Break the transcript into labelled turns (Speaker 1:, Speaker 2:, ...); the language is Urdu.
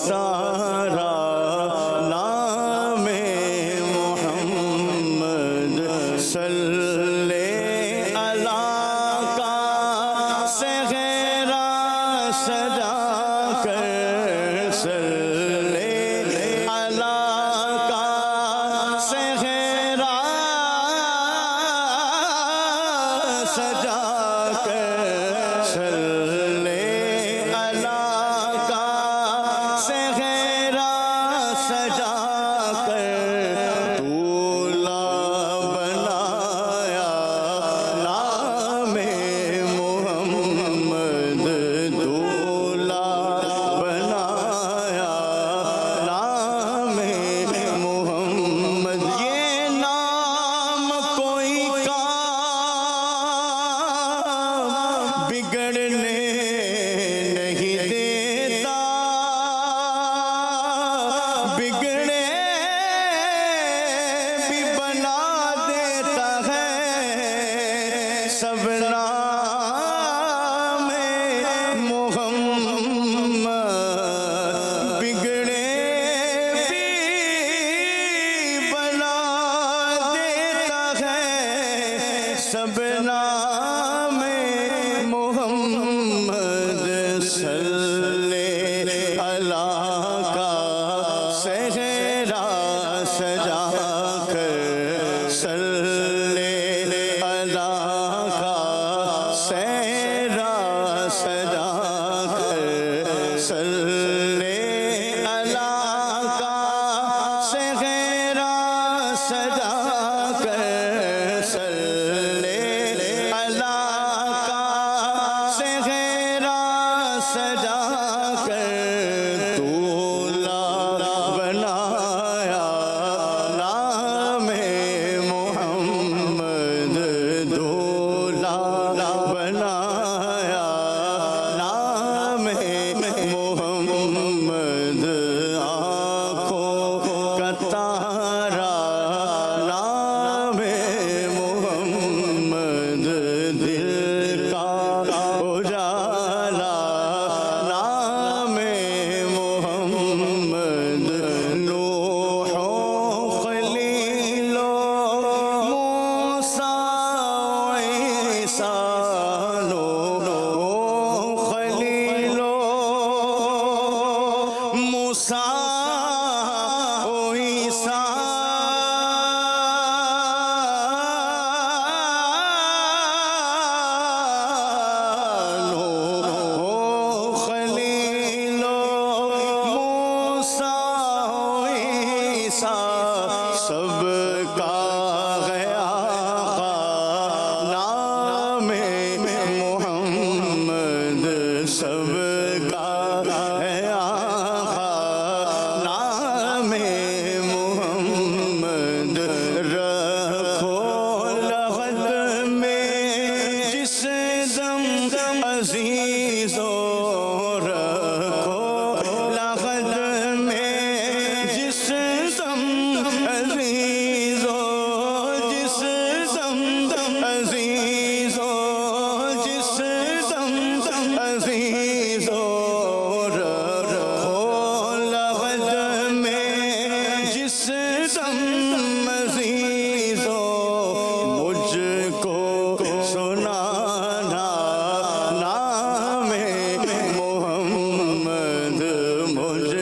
Speaker 1: سارا نام محمد صلی اللہ کا صحرا سجا کر صلی اللہ کا صحرا سجا کر صلی اللہ کا صحرا سجا کر دولہا بنایا نام محمد دولہا بنایا نام محمد یہ نام کوئی کام بگڑنے نہیں دیتا بگڑے بھی بنا دیتا ہے سب نام محمد بگڑے بھی بنا دیتا ہے سب نام محمد صلی اللہ کا صحرا سجا کر صلی اللہ کا صحرا سجا کر صلی اللہ کا صحرا سجا کر صلی اللہ کا صحرا سجا کر دولہا بنایا نام محمد دولہا بنایا نام محمد آنکھوں کا تارا نام محمد دل کا اجالا نام محمد نوح و خلیل و موسیٰ و عیسیٰ نوح و خلیل و موسیٰ و عیسیٰ خلیل و موسیٰ و عیسیٰ سب کا گیا نام محمد سب کا گیا نام محمد رکھو لغت میں جس دم عزیزو رکھو لغت میں جس دم عزیزو جس دم عزیزو جس دم عزیزو رکھو لغت میں جس دم عزیزو مجھ کو سنانا نام محمد مجھ